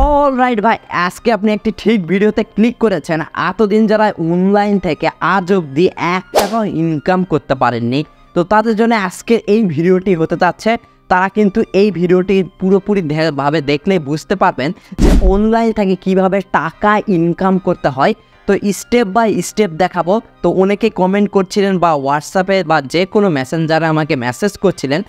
Alright ভাই, আজকে আপনি একটি ঠিক ভিডিওতে ক্লিক করেছেন। এতদিন যারা অনলাইন থেকে আজ অবধি 1 টাকাও ইনকাম করতে পারেননি, তো তাদের জন্য আজকের এই ভিডিওটি হতে যাচ্ছে। তারা কিন্তু এই ভিডিওটি পুরোপুরি ভাবে দেখলেই বুঝতে পারবেন যে অনলাইন থেকে কিভাবে টাকা ইনকাম করতে হয়। তো স্টেপ বাই স্টেপ দেখাবো। তো অনেকে কমেন্ট করছিলেন বা হোয়াটসঅ্যাপে বা যে কোনো মেসেঞ্জারে আমাকে মেসেজ করছিলেন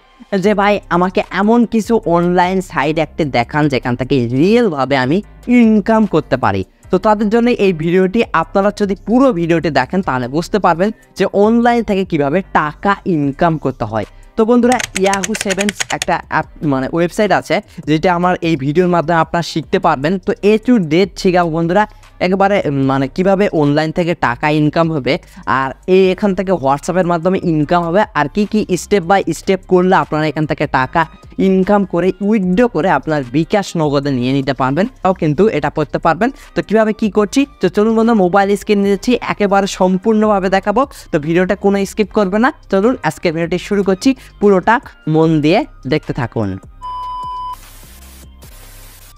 যে ভাই আমাকে এমন কিছু অনলাইন সাইট একটা দেখান যেখান থেকে রিয়েলভাবে আমি ইনকাম করতে পারি। তো তাদের জন্য এই ভিডিওটি, আপনারা যদি পুরো ভিডিওটি দেখেন তাহলে বুঝতে পারবেন যে অনলাইন থেকে কিভাবে টাকা ইনকাম করতে হয়। তো বন্ধুরা, ইয়াহু সেভেন্স একটা ওয়েবসাইট আছে যেটা আমার এই ভিডিওর মাধ্যমে আপনারা শিখতে পারবেন। তো এ টু ডেট শেখাবো বন্ধুরা, একবারে কিভাবে অনলাইন থেকে টাকা ইনকাম হবে, আর এখান থেকে হোয়াটসঅ্যাপের মাধ্যমে ইনকাম হবে, আর কি স্টেপ বাই স্টেপ করলে আপনারা এখান থেকে টাকা ইনকাম করে উইথড্র করে আপনার বিকাশ নগদে নিয়ে নিতে পারবেন, তাও কিন্তু এটা করতে পারবেন। তো কিভাবে কি করছি, তো চলুন বন্ধু, মোবাইল স্ক্রিন নিয়েছি, একেবারে সম্পূর্ণভাবে দেখাবো। তো ভিডিওটা কোনো স্কিপ করবে না। চলুন আজকের ভিডিওটি শুরু করছি, পুরোটা মন দিয়ে দেখতে থাকুন।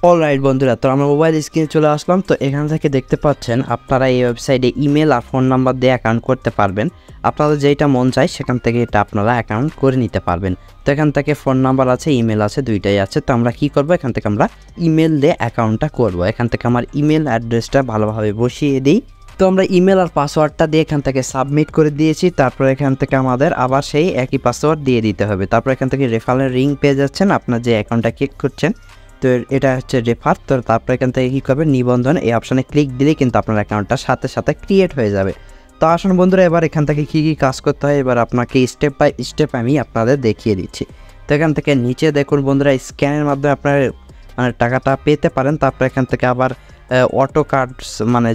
অলরাইট বন্ধুরা, তো আমরা মোবাইল স্ক্রিনে চলে আসলাম। তো এখান থেকে দেখতে পাচ্ছেন আপনারা এই ওয়েবসাইটে ইমেল আর ফোন নাম্বার দিয়ে অ্যাকাউন্ট করতে পারবেন। আপনাদের যেটা মন চায় সেখান থেকে এটা আপনারা অ্যাকাউন্ট করে নিতে পারবেন। তো এখান থেকে ফোন নাম্বার আছে, ইমেল আছে, দুইটাই আছে। তো আমরা কি করব, এখান থেকে আমরা ইমেল দিয়ে অ্যাকাউন্টটা করব। এখান থেকে আমার ইমেল অ্যাড্রেসটা ভালোভাবে বসিয়ে দিই। তো আমরা ইমেল আর পাসওয়ার্ডটা দিয়ে এখান থেকে সাবমিট করে দিয়েছি। তারপর এখান থেকে আমাদের আবার সেই একই পাসওয়ার্ড দিয়ে দিতে হবে। তারপর এখান থেকে রেফারেল রিং পেয়ে যাচ্ছেন, আপনার যে অ্যাকাউন্টটা ক্লিক করছেন। তো এটা হচ্ছে রেফার। তো তারপর এখান থেকে কী করবেন, নিবন্ধন এই অপশানে ক্লিক দিলেই কিন্তু আপনার অ্যাকাউন্টটা সাথে সাথে ক্রিয়েট হয়ে যাবে। তো আসুন বন্ধুরা, এবার এখান থেকে কী কাজ করতে হয় এবার আপনাকে স্টেপ বাই স্টেপ আমি আপনাদের দেখিয়ে দিচ্ছি। তো এখান থেকে নিচে দেখুন বন্ধুরা, স্ক্যানের মাধ্যমে আপনার টাকাটা পেতে পারেন। তারপর এখান থেকে আবার অটো কার্ড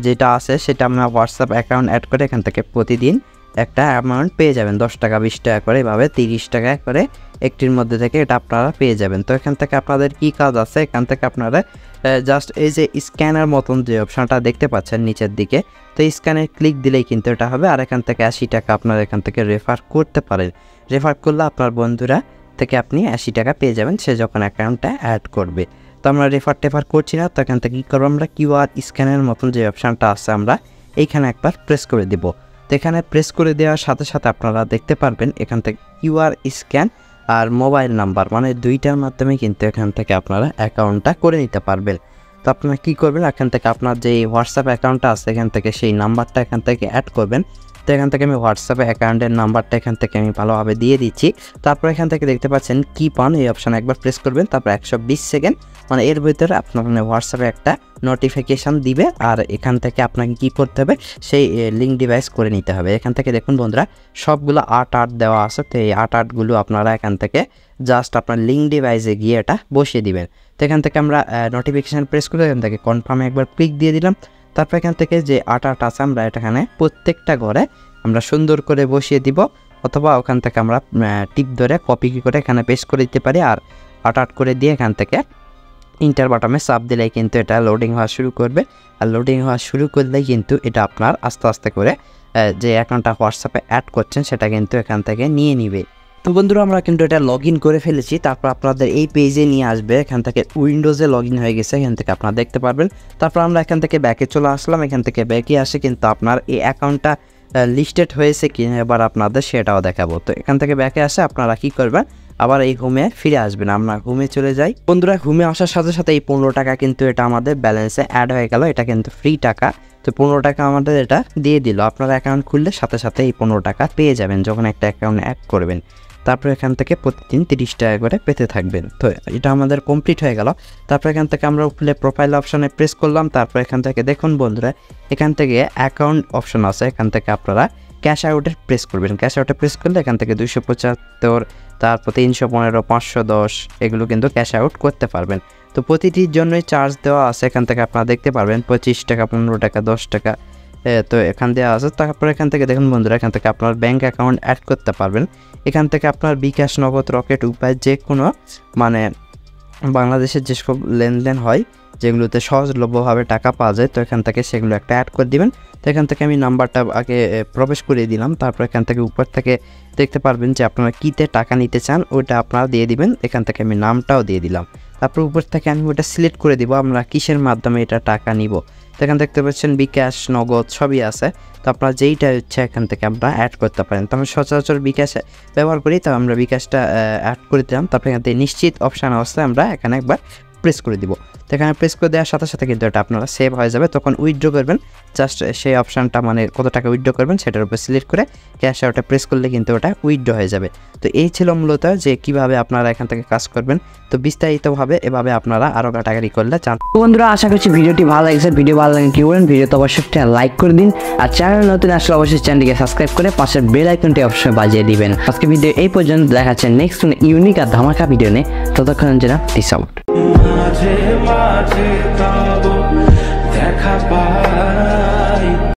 যেটা আছে সেটা আপনার হোয়াটসঅ্যাপ অ্যাকাউন্ট অ্যাড করে এখান থেকে প্রতিদিন একটা অ্যামাউন্ট পেয়ে যাবেন, 10 টাকা 20 টাকা করে, এভাবে 30 টাকা করে একটির মধ্যে থেকে এটা আপনারা পেয়ে যাবেন। তো এখান থেকে আপনাদের কি কাজ আছে, এখান থেকে আপনারা জাস্ট এই যে স্ক্যানার মতন যে অপশানটা দেখতে পাচ্ছেন নিচের দিকে, তো স্ক্যানে ক্লিক দিলেই কিন্তু এটা হবে। আর এখান থেকে 80 টাকা আপনারা এখান থেকে রেফার করতে পারেন। রেফার করলে আপনার বন্ধুরা থেকে আপনি 80 টাকা পেয়ে যাবেন সে যখন অ্যাকাউন্টটা অ্যাড করবে। তো আমরা রেফার করছি না। তো এখান থেকে কী করবো, আমরা কিউআর স্ক্যানের মতন যে অপশানটা আছে আমরা এইখানে একবার প্রেস করে দেবো। তো এখানে প্রেস করে দেওয়ার সাথে সাথে আপনারা দেখতে পারবেন এখান থেকে কিউআর স্ক্যান আর মোবাইল নাম্বার দুইটার মাধ্যমে কিন্তু এখান থেকে আপনারা অ্যাকাউন্টটা করে নিতে পারবেন। তো আপনারা কী করবেন, এখান থেকে আপনার যে হোয়াটসঅ্যাপ অ্যাকাউন্টটা আছে এখান থেকে সেই নাম্বারটা এখান থেকে অ্যাড করবেন। তো এখান থেকে আমি হোয়াটসঅ্যাপে অ্যাকাউন্টের নাম্বারটা এখান থেকে আমি ভালোভাবে দিয়ে দিচ্ছি। তারপর এখান থেকে দেখতে পাচ্ছেন কিপ অন এই অপশানে একবার প্রেস করবেন। তারপর 120 সেকেন্ড এর ভিতরে আপনার হোয়াটসঅ্যাপে একটা নোটিফিকেশান দিবে, আর এখান থেকে আপনাকে কী করতে হবে, সেই লিঙ্ক ডিভাইস করে নিতে হবে। এখান থেকে দেখুন বন্ধুরা, সবগুলো 8 দেওয়া আছে। তো এই 8 আপনারা এখান থেকে জাস্ট আপনার লিঙ্ক ডিভাইসে গিয়ে এটা বসিয়ে দিবেন। তো এখান থেকে আমরা নোটিফিকেশান প্রেস করে এখান থেকে কনফার্মে একবার ক্লিক দিয়ে দিলাম। তারপর এখান থেকে যে 8 আছে আমরা এখানে প্রত্যেকটা ঘরে আমরা সুন্দর করে বসিয়ে দিব, অথবা ওখান থেকে আমরা টিপ ধরে কপি করে এখানে পেস্ট করে দিতে পারি। আর 8 করে দিয়ে এখান থেকে ইন্টার বাটনে চাপ দিলেই কিন্তু এটা লোডিং হওয়া শুরু করবে। আর লোডিং হওয়া শুরু করলেই কিন্তু এটা আপনার আস্তে আস্তে করে যে অ্যাকাউন্টটা হোয়াটসঅ্যাপে অ্যাড করছেন সেটা কিন্তু এখান থেকে নিয়ে নিবে। তো বন্ধুরা, আমরা কিন্তু এটা লগ ইন করে ফেলেছি। তারপর আপনাদের এই পেজে নিয়ে আসবে, এখান থেকে উইন্ডোজে লগ ইন হয়ে গেছে, এখান থেকে আপনারা দেখতে পারবেন। তারপর আমরা এখান থেকে ব্যাকে চলে আসলাম। এখান থেকে ব্যাকে আসে কিন্তু আপনার এই অ্যাকাউন্টটা লিস্টেড হয়েছে কি এবার আপনাদের সেটাও দেখাবো। তো এখান থেকে ব্যাকে আসে আপনারা কী করবেন, আবার এই হোমে ফিরে আসবেন। আমরা হোমে চলে যাই। বন্ধুরা, হোমে আসার সাথে সাথে এই 15 টাকা কিন্তু এটা আমাদের ব্যালেন্সে অ্যাড হয়ে গেল। এটা কিন্তু ফ্রি টাকা। তো 15 টাকা আমাদের এটা দিয়ে দিল। আপনারা অ্যাকাউন্ট খুললে সাথে সাথে এই 15 টাকা পেয়ে যাবেন যখন একটা অ্যাকাউন্ট অ্যাড করবেন। তারপর এখান থেকে প্রতিদিন 30 টাকা করে পেতে থাকবেন। তো এটা আমাদের কমপ্লিট হয়ে গেল। তারপর এখান থেকে আমরা উপরে প্রোফাইল অপশানে প্রেস করলাম। তারপর এখান থেকে দেখুন বন্ধুরা, এখান থেকে অ্যাকাউন্ট অপশন আছে, এখান থেকে আপনারা ক্যাশ আউটে প্রেস করবেন। ক্যাশ আউটে প্রেস করলে এখান থেকে 275, তারপর 315, 510 এগুলো কিন্তু ক্যাশ আউট করতে পারবেন। তো প্রতিটির জন্যই চার্জ দেওয়া আছে। এখান থেকে আপনারা দেখতে পারবেন 25 টাকা, 15 টাকা, 10 টাকা। তো এখান দেওয়া আছে। তারপর এখান থেকে দেখুন বন্ধুরা, এখান থেকে আপনার ব্যাঙ্ক অ্যাকাউন্ট অ্যাড করতে পারবেন। এখান থেকে আপনার বিকাশ, নগদ, রকেট উপায় যে কোনো বাংলাদেশের যেসব লেনদেন হয় যেগুলোতে সহজলভ্যভাবে টাকা পাওয়া যায়, তো এখান থেকে সেগুলো একটা অ্যাড করে দিবেন। তো এখান থেকে আমি নাম্বারটা আগে প্রবেশ করিয়ে দিলাম। তারপর এখান থেকে উপর থেকে দেখতে পারবেন যে আপনারা কীতে টাকা নিতে চান ওইটা আপনারা দিয়ে দিবেন। এখান থেকে আমি নামটাও দিয়ে দিলাম। তারপর উপর থেকে আমি ওটা সিলেক্ট করে দিব আমরা কিসের মাধ্যমে এটা টাকা নিব। তো এখানে দেখতে পাচ্ছেন বিকাশ, নগদ সবই আছে। তো আপনারা যেইটা হচ্ছে এখান থেকে আমরা অ্যাড করতে পারেন। তো আমি সচরাচর বিকাশ ব্যবহার করি, তো আমরা বিকাশটা অ্যাড করে দিলাম। তারপরে এখান থেকে নিশ্চিত অপশান অবস্থায় আমরা এখানে একবার প্রেস করে দিব। তো এখানে প্রেস করে দেওয়ার সাথে সাথে কিন্তু এটা আপনারা সেভ হয়ে যাবে। তখন উইথড্র করবেন, জাস্ট সেই অপশানটা মানে কত টাকা উইথড্র করবেন সেটার উপর সিলেক্ট করে ক্যাশ আউটে প্রেস করলে কিন্তু ওটা উইথড্র হয়ে যাবে। তো এই ছিল মূলত যে কিভাবে আপনারা এখান থেকে কাজ করবেন। তো বিস্তারিতভাবে এভাবে আপনারা আরও ঘাটাঘাটি করলে চান। বন্ধুরা আশা করছি ভিডিওটি ভালো লাগছে। ভিডিও ভালো লাগে কি করেন, ভিডিওতে অবশ্যই একটা লাইক করে দিন, আর চ্যানেল নতুন আসলে অবশ্যই চ্যানেলটিকে সাবস্ক্রাইব করে পাশের বেল আইকনটি অবশ্যই বাজিয়ে দিবেন। আজকে ভিডিও এই পর্যন্ত, দেখাচ্ছে নেক্সট ইউনিক আর ধামাকা ভিডিও নিয়ে। ততক্ষণ যেন পিস আউট।